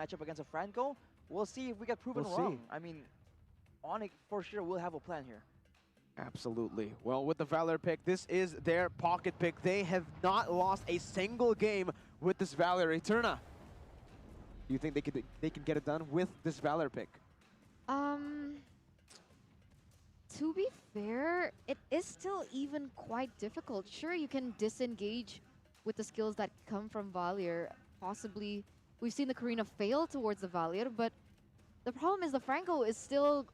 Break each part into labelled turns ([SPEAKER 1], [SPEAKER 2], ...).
[SPEAKER 1] matchup against a Franco. We'll see if we get proven wrong. I mean, Onic for sure will have a plan here.
[SPEAKER 2] Absolutely. Well, with the Valor pick, this is their pocket pick. They have not lost a single game with this Valor. Eterna, do you think they can get it done with this Valor pick?
[SPEAKER 3] To be fair, it is still even quite difficult. Sure, you can disengage with the skills that come from Valier. Possibly, we've seen the Karina fail towards the Valier, but the problem is the Franco is still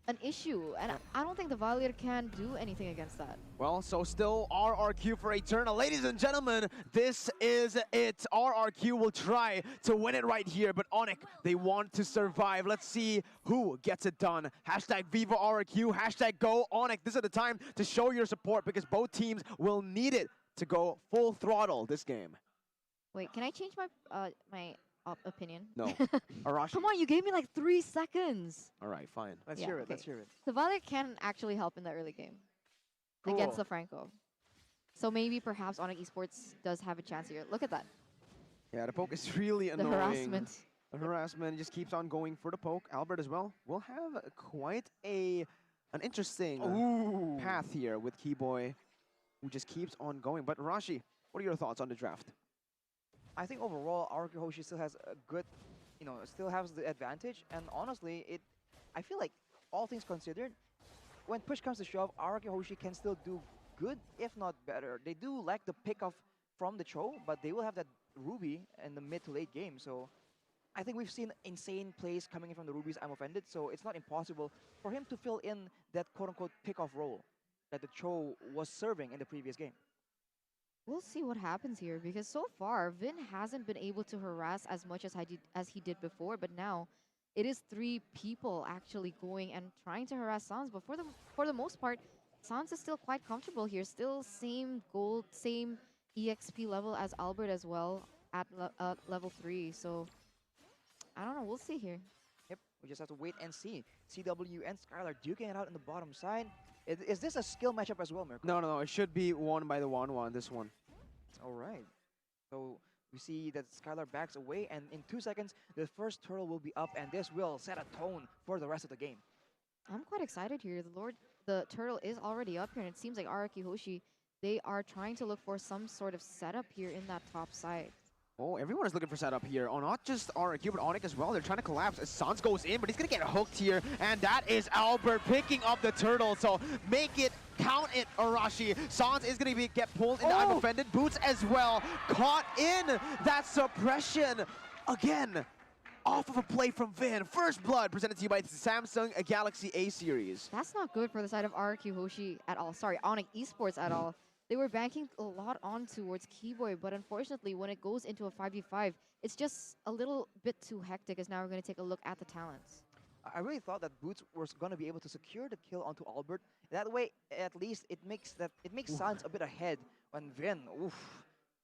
[SPEAKER 3] an issue, and I don't think the Valier can do anything against that.
[SPEAKER 2] Well, so still RRQ for Eterna. Ladies and gentlemen, this is it. RRQ will try to win it right here, but Onic, they want to survive. Let's see who gets it done. Hashtag Viva RRQ, hashtag Go Onic. This is the time to show your support because both teams will need it to go full throttle this game.
[SPEAKER 3] Wait, can I change my opinion?
[SPEAKER 2] No. Arashi.
[SPEAKER 3] Come on, you gave me like 3 seconds.
[SPEAKER 2] All right, fine.
[SPEAKER 1] Let's hear it. Let's hear it.
[SPEAKER 3] The Valier can actually help in the early game against the Franco. So maybe perhaps Onic Esports does have a chance here. Look at that.
[SPEAKER 2] Yeah, the poke is really annoying.
[SPEAKER 3] The harassment.
[SPEAKER 2] The harassment just keeps on going for the poke. Albert as well will have quite an interesting path here with Keyboy, who just keeps on going. But Rashi, what are your thoughts on the draft?
[SPEAKER 1] I think overall, RRQ Hoshi still has a good, still has the advantage. And honestly, I feel like all things considered, when push comes to shove, RRQ Hoshi can still do good, if not better. They do lack the pick-off from the Cho, but they will have that Ruby in the mid to late game. So I think we've seen insane plays coming in from the Rubies, I'm offended. So it's not impossible for him to fill in that quote-unquote pick-off role that the Cho was serving in the previous game.
[SPEAKER 3] We'll see what happens here because so far, Vin hasn't been able to harass as much as he did before, but now it is 3 people actually going and trying to harass Sans. But for the most part, Sans is still quite comfortable here. Still same gold, same EXP level as Albert as well at level 3. So I don't know. We'll see here.
[SPEAKER 1] Yep, we just have to wait and see. CW and Skylar duking it out on the bottom side. Is this a skill matchup as well, Mirko?
[SPEAKER 2] No. It should be won by the 1-1, this one.
[SPEAKER 1] All right. So we see that Skylar backs away, and in 2 seconds, the first turtle will be up, and this will set a tone for the rest of the game.
[SPEAKER 3] I'm quite excited here. The turtle is already up here, and it seems like RRQ Hoshi, they are trying to look for some sort of setup here in that top side.
[SPEAKER 2] Oh, everyone is looking for setup here. Oh, not just RRQ, but Onic as well. They're trying to collapse as Sans goes in, but he's going to get hooked here. And that is Albert picking up the turtle. So make it, count it, Arashi. Sans is going to get pulled into I'm offended. Boots as well. Caught in that suppression. Again, off of a play from Vin. First blood presented to you by the Samsung Galaxy A series.
[SPEAKER 3] That's not good for the side of RRQ Hoshi at all. Sorry, Onic Esports at all. They were banking a lot on towards Keyboy, but unfortunately, when it goes into a 5v5, it's just a little bit too hectic as now we're going to take a look at the talents.
[SPEAKER 1] I really thought that Boots was going to be able to secure the kill onto Albert. That way, at least, it makes Sans a bit ahead when Vin,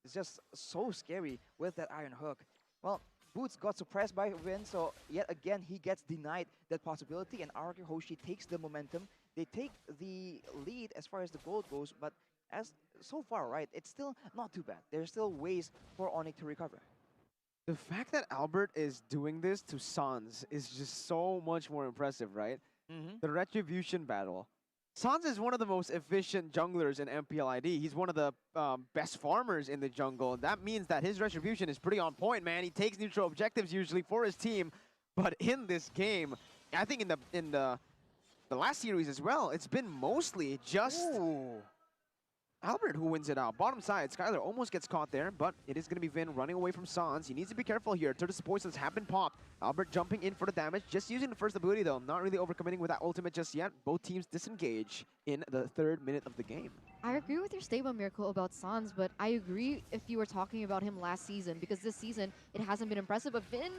[SPEAKER 1] it's just so scary with that iron hook. Well, Boots got suppressed by Vin, so yet again, he gets denied that possibility, and RRQ Hoshi takes the momentum. They take the lead as far as the gold goes, but so far, right, it's still not too bad. There's still ways for Onic to recover.
[SPEAKER 2] The fact that Albert is doing this to Sans is just so much more impressive, right? The Retribution battle. Sans is one of the most efficient junglers in MPL ID. He's one of the best farmers in the jungle. That means that his Retribution is pretty on point, man. He takes neutral objectives usually for his team. But in this game, I think in the last series as well, it's been mostly just Albert who wins it out. Bottom side, Skylar almost gets caught there, but it is going to be Vin running away from Sans. He needs to be careful here. Turtle's poisons have been popped. Albert jumping in for the damage, just using the first ability though. Not really overcommitting with that ultimate just yet. Both teams disengage in the 3rd minute of the game.
[SPEAKER 3] I agree with your statement, Miracle, about Sans, but I agree if you were talking about him last season, because this season, it hasn't been impressive, but Vin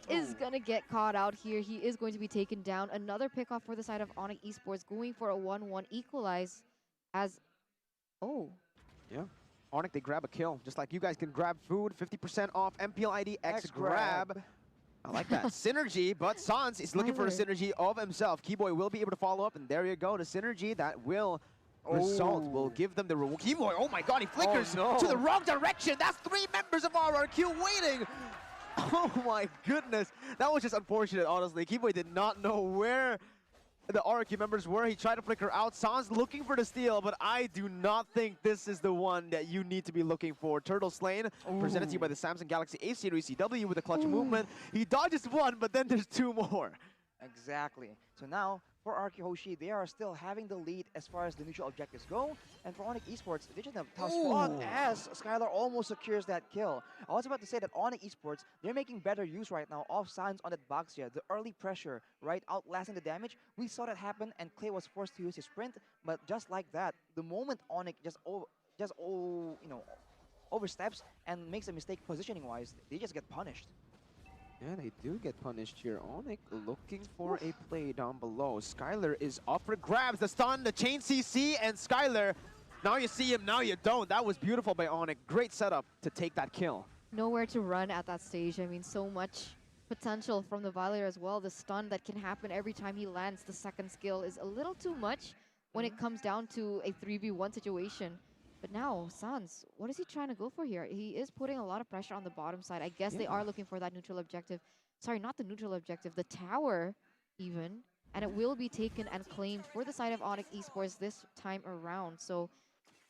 [SPEAKER 3] is going to get caught out here. He is going to be taken down. Another pickoff for the side of Onic Esports, going for a 1-1 equalize as...
[SPEAKER 2] Yeah. Onic, they grab a kill. Just like you guys can grab food, 50% off MPL ID X grab. I like that. Synergy, but Sans is looking for a synergy of himself. Keyboy will be able to follow up, and there you go. The synergy that will result will give them the reward. Keyboy, oh my god, he flickers to the wrong direction. That's 3 members of RRQ waiting. Oh my goodness. That was just unfortunate, honestly. Kiboy did not know where the RRQ members were. He tried to flicker out. Sans looking for the steal, but I do not think this is the one that you need to be looking for. Turtle slain, presented to you by the Samsung Galaxy A Series CW with a clutch movement. He dodges one, but then there's two more.
[SPEAKER 1] Exactly. So now, for RRQ Hoshi, they are still having the lead as far as the neutral objectives go. And for Onic Esports, they just have a tough spot as Skylar almost secures that kill. I was about to say that Onic Esports, they're making better use right now of Sans on that Baxia. The early pressure, right, outlasting the damage. We saw that happen, and Clay was forced to use his sprint. But just like that, the moment Onic oversteps and makes a mistake positioning-wise, they just get punished.
[SPEAKER 2] Yeah, they do get punished here. Onic looking for a play down below. Skylar is up for grabs. The stun, the chain CC, and Skylar. Now you see him, now you don't. That was beautiful by Onic. Great setup to take that kill.
[SPEAKER 3] Nowhere to run at that stage. I mean, so much potential from the Violator as well. The stun that can happen every time he lands the second skill is a little too much when it comes down to a 3v1 situation. But now, Sans, what is he trying to go for here? He is putting a lot of pressure on the bottom side. I guess they are looking for that neutral objective. Sorry, not the neutral objective, the tower even. And it will be taken and claimed for the side of Onic Esports this time around. So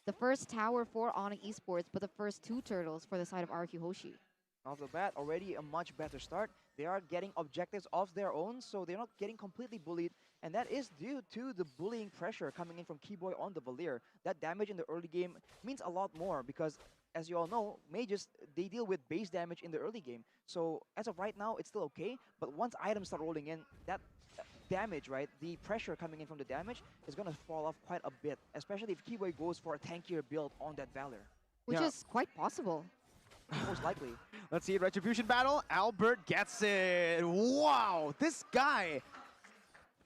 [SPEAKER 3] the first tower for Onic Esports, but the first two turtles for the side of RRQ Hoshi.
[SPEAKER 1] Off the bat, already a much better start. They are getting objectives of their own, so they're not getting completely bullied. And that is due to the bullying pressure coming in from Keyboy on the Valier. That damage in the early game means a lot more because, as you all know, mages, they deal with base damage in the early game. So as of right now, it's still okay. But once items start rolling in, that damage, right, the pressure coming in from the damage is going to fall off quite a bit, especially if Keyboy goes for a tankier build on that Valor.
[SPEAKER 3] Which is quite possible.
[SPEAKER 1] Most likely.
[SPEAKER 2] Let's see it. Retribution battle. Albert gets it. Wow, this guy.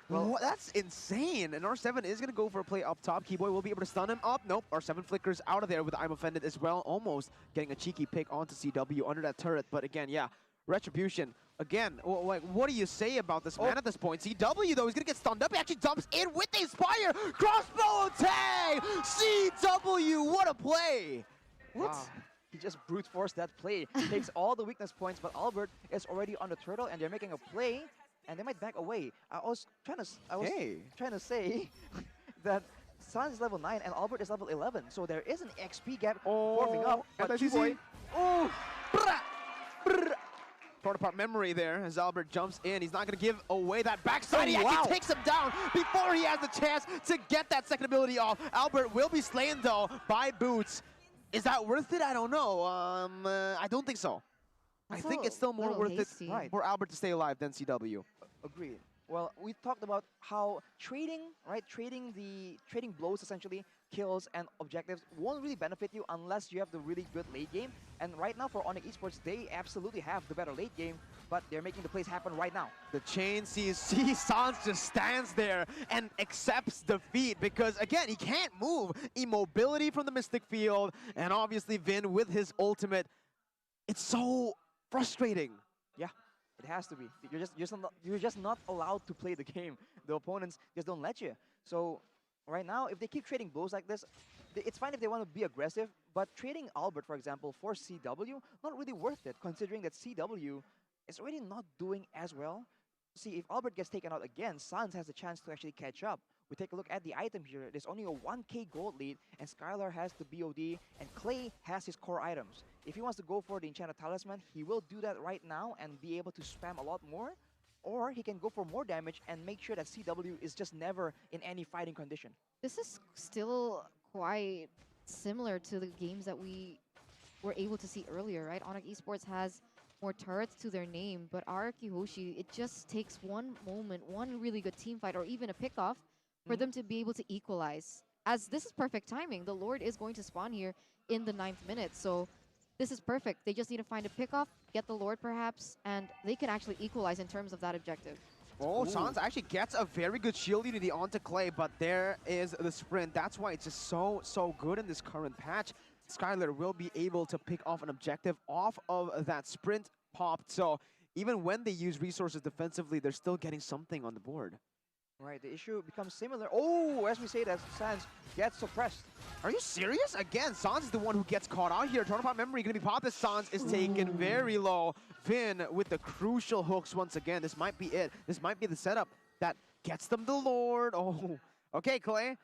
[SPEAKER 2] Well, that's insane. And R7 is going to go for a play up top. Keyboy will be able to stun him up. Nope, R7 flickers out of there with I'm Offended as well. Almost getting a cheeky pick onto CW under that turret. But again, yeah, Retribution. Again, like, what do you say about this man at this point? CW, though, he's going to get stunned up. He actually jumps in with the Inspire. Crossbow tag! CW, what a play!
[SPEAKER 1] What? Wow. He just brute forced that play. Takes all the weakness points, but Albert is already on the turtle, and they're making a play, and they might back away. I was trying to say that Sans is level 9 and Albert is level 11, so there is an XP gap forming up. But Keyboy,
[SPEAKER 2] torn apart memory there as Albert jumps in. He's not going to give away that backside. He actually takes him down before he has the chance to get that second ability off. Albert will be slain, though, by Boots. Is that worth it? I don't know. I don't think so. I think it's still more worth it for Albert to stay alive than CW.
[SPEAKER 1] Agreed. Well, we talked about how trading blows, essentially, kills and objectives won't really benefit you unless you have the really good late game. And right now for Onic Esports, they absolutely have the better late game, but they're making the plays happen right now.
[SPEAKER 2] The chain CC, Sans just stands there and accepts defeat because, again, he can't move. Immobility from the Mystic Field, and obviously Vin with his ultimate. It's so frustrating.
[SPEAKER 1] Yeah. It has to be. You're just not allowed to play the game. The opponents just don't let you. So right now, if they keep trading blows like this, it's fine if they want to be aggressive, but trading Albert, for example, for CW, not really worth it, considering that CW is already not doing as well. See, if Albert gets taken out again, Sans has a chance to actually catch up. We take a look at the item here. There's only a 1k gold lead, and Skylar has the BOD, and Clay has his core items. If he wants to go for the Enchanted Talisman, he will do that right now and be able to spam a lot more. Or he can go for more damage and make sure that CW is just never in any fighting condition.
[SPEAKER 3] This is still quite similar to the games that we were able to see earlier, right? Onic Esports has more turrets to their name, but RRQ Hoshi, it just takes one moment, one really good team fight, or even a pickoff for them to be able to equalize. As this is perfect timing, the Lord is going to spawn here in the 9th minute, so this is perfect. They just need to find a pickoff, get the Lord perhaps, and they can actually equalize in terms of that objective.
[SPEAKER 2] Oh, Sans actually gets a very good shield unity onto Clay, but there is the sprint. That's why it's just so good in this current patch. Skylar will be able to pick off an objective off of that sprint popped. So even when they use resources defensively, they're still getting something on the board.
[SPEAKER 1] Right, the issue becomes similar. Oh, as we say that, Sans gets suppressed.
[SPEAKER 2] Are you serious? Again, Sans is the one who gets caught out here. Tournament memory going to be popped as Sans is taken very low. Finn with the crucial hooks once again. This might be it. This might be the setup that gets them the Lord. Oh, okay, Clay.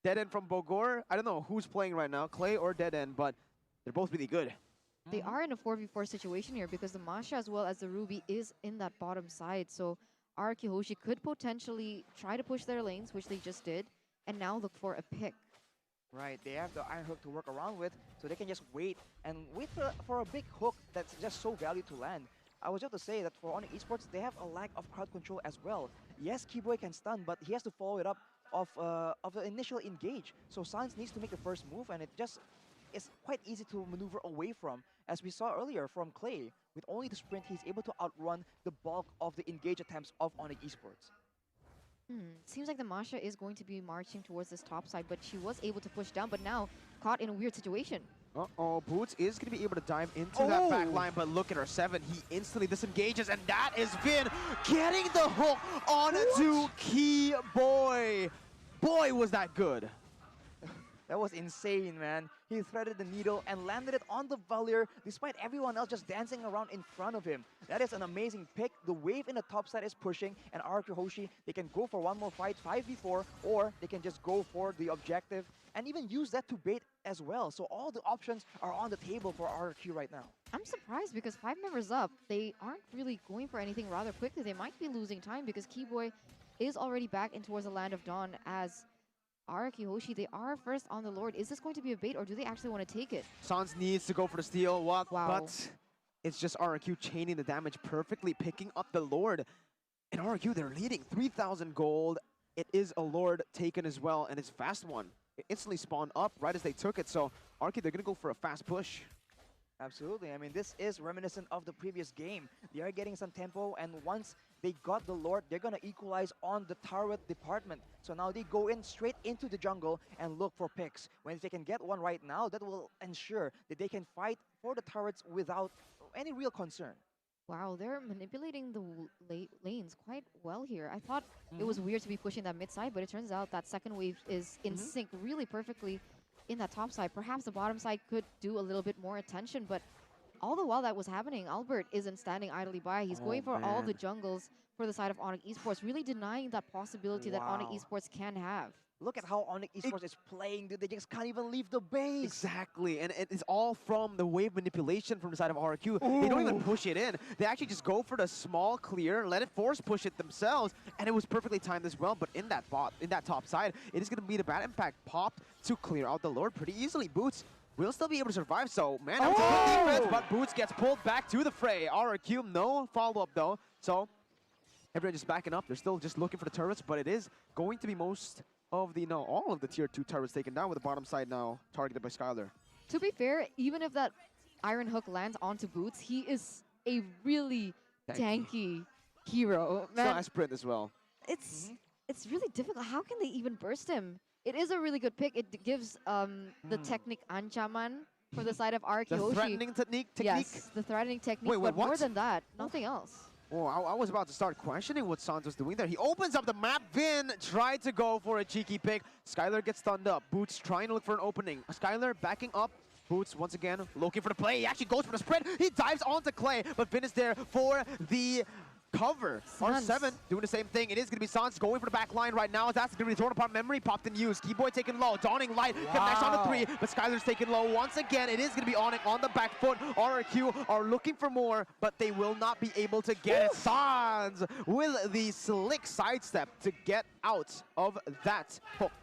[SPEAKER 2] Dead end from Bogor. I don't know who's playing right now, Clay or Dead end, but they're both really good.
[SPEAKER 3] They are in a 4v4 situation here because the Masha as well as the Ruby is in that bottom side. So RRQ Hoshi could potentially try to push their lanes, which they just did, and now look for a pick.
[SPEAKER 1] Right, they have the Iron Hook to work around with, so they can just wait and wait for a big hook that's just so valued to land. I was just to say that for Onic Esports, they have a lack of crowd control as well. Yes, Keyboy can stun, but he has to follow it up of the initial engage. So Sans needs to make the first move, and it just is quite easy to maneuver away from. As we saw earlier from Clay, with only the sprint, he's able to outrun the bulk of the engage attempts of Onic Esports.
[SPEAKER 3] Seems like the Masha is going to be marching towards this top side, but she was able to push down, but now caught in a weird situation.
[SPEAKER 2] Uh-oh, Boots is going to be able to dive into that back line, but look at her 7. He instantly disengages, and that is Vin getting the hook onto Keyboy. Boy, was that good.
[SPEAKER 1] That was insane, man. He threaded the needle and landed it on the Valier despite everyone else just dancing around in front of him. That is an amazing pick. The wave in the top side is pushing, and RRQ Hoshi, they can go for one more fight, 5v4, or they can just go for the objective and even use that to bait as well. So all the options are on the table for RRQ right now.
[SPEAKER 3] I'm surprised because 5 members up, they aren't really going for anything rather quickly. They might be losing time because Keyboy is already back in towards the Land of Dawn as RRQ Hoshi, they are first on the Lord. Is this going to be a bait or do they actually want to take it?
[SPEAKER 2] Sans needs to go for the steal,
[SPEAKER 3] Wow.
[SPEAKER 2] but it's just RRQ chaining the damage perfectly, picking up the Lord. And RRQ, they're leading 3,000 gold. It is a Lord taken as well, and it's fast one. It instantly spawned up right as they took it, so RRQ, they're going to go for a fast push.
[SPEAKER 1] Absolutely. I mean, this is reminiscent of the previous game. They are getting some tempo, and once they got the Lord, they're going to equalize on the turret department. So now they go in straight into the jungle and look for picks. When they can get one right now, that will ensure that they can fight for the turrets without any real concern.
[SPEAKER 3] Wow, they're manipulating the lanes quite well here. I thought it was weird to be pushing that mid side, but it turns out that second wave is in sync really perfectly in that top side. Perhaps the bottom side could do a little bit more attention, but all the while that was happening, Albert isn't standing idly by. He's going for all the jungles for the side of Onic Esports, really denying that possibility that Onic Esports can have.
[SPEAKER 1] Look at how Onic Esports is playing, dude. They just can't even leave the base.
[SPEAKER 2] Exactly, and it's all from the wave manipulation from the side of RRQ. They don't even push it in. They actually just go for the small clear, let it force push it themselves, and it was perfectly timed as well. But in that top side, it is going to be the bad impact popped to clear out the Lord pretty easily. Boots will still be able to survive, so man, that was a good defense, but Boots gets pulled back to the fray. RRQ, no follow-up though, so everyone just backing up. They're still just looking for the turrets, but it is going to be all of the tier 2 turrets taken down, with the bottom side now targeted by Skylar.
[SPEAKER 3] To be fair, even if that Iron Hook lands onto Boots, he is a really tanky hero.
[SPEAKER 2] Still
[SPEAKER 3] Man,
[SPEAKER 2] has sprint as well.
[SPEAKER 3] it's really difficult. How can they even burst him? It is a really good pick. It gives the technique ancaman for the side of RRQ
[SPEAKER 2] The
[SPEAKER 3] Hoshi.
[SPEAKER 2] threatening technique?
[SPEAKER 3] Yes, the threatening technique,
[SPEAKER 2] Wait,
[SPEAKER 3] but more
[SPEAKER 2] what?
[SPEAKER 3] than that, nothing else.
[SPEAKER 2] Oh, I was about to start questioning what Sans was doing there. He opens up the map. Vin tried to go for a cheeky pick. Skylar gets stunned up. Boots trying to look for an opening. Skylar backing up. Boots once again looking for the play. He actually goes for the sprint. He dives onto Clay, but Vin is there for the cover. R7 doing the same thing. It is going to be Sans going for the back line right now. That's going to be thrown apart. Memory popped in use. Keyboy taking low. Dawning Light connects on the 3, but Skylar's taking low. Once again, it is going to be Onic on the back foot. RRQ are looking for more, but they will not be able to get it. Sans with the slick sidestep to get out of that hook.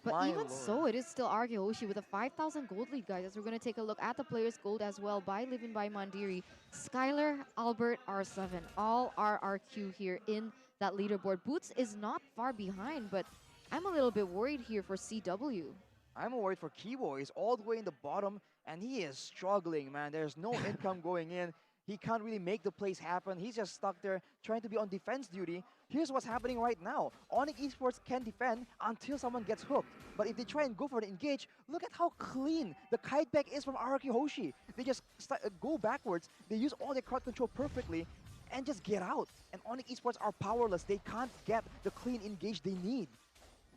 [SPEAKER 3] But
[SPEAKER 1] My
[SPEAKER 3] even
[SPEAKER 1] lord.
[SPEAKER 3] so, it is still RRQ Hoshi with a 5,000 gold lead, guys, as we're going to take a look at the players' gold as well by Living by Mandiri. Skylar, Albert, R7, all RRQ here in that leaderboard. Boots is not far behind, but I'm a little bit worried here for CW.
[SPEAKER 1] I'm worried for Keyboy. He's all the way in the bottom, and he is struggling, man. There's no income going in. He can't really make the plays happen. He's just stuck there trying to be on defense duty. Here's what's happening right now. Onic Esports can defend until someone gets hooked. But if they try and go for the engage, look at how clean the kite back is from RRQ Hoshi. They just go backwards. They use all their crowd control perfectly. and just get out. And Onic Esports are powerless. They can't get the clean engage they need.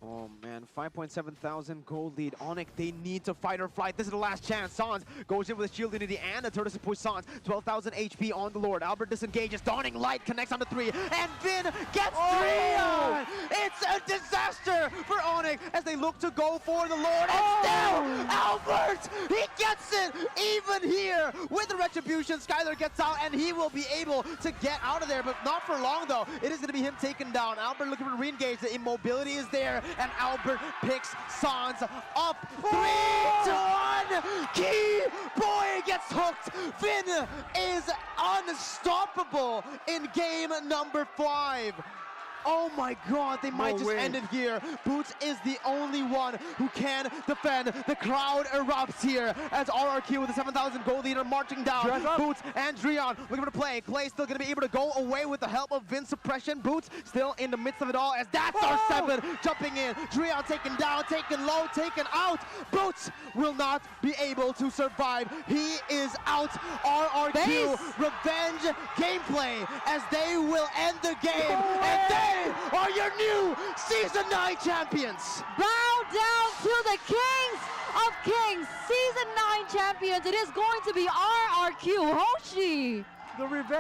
[SPEAKER 2] Oh man, 5.7 thousand gold lead. Onic, they need to fight or flight. This is the last chance. Sans goes in with a shield unity and a turret to push Sans. 12,000 HP on the Lord. Albert disengages. Dawning Light connects onto 3. And Vin gets 3 on! It's a disaster for Onic as they look to go for the Lord. And still, Albert, he gets it! Even here with the Retribution, Skylar gets out and he will be able to get out of there. But not for long though. It is going to be him taken down. Albert looking for re-engage. The immobility is there. And Albert picks Sans up 3-1. Key boy gets hooked. Finn is unstoppable in game number 5. Oh my god, they might just end it here. Boots is the only one who can defend. The crowd erupts here as RRQ with the 7,000 gold leader marching down. Boots and Dreon looking for the play. Clay still going to be able to go away with the help of Vin's suppression. Boots still in the midst of it all as that's our 7 jumping in. Dreon taken down, taken low, taken out. Boots will not be able to survive. He is out. RRQ revenge gameplay as they will end the game. And they are your new Season 9 champions.
[SPEAKER 3] Bow down to the Kings of Kings, Season 9 champions. It is going to be RRQ Hoshi.
[SPEAKER 1] The revenge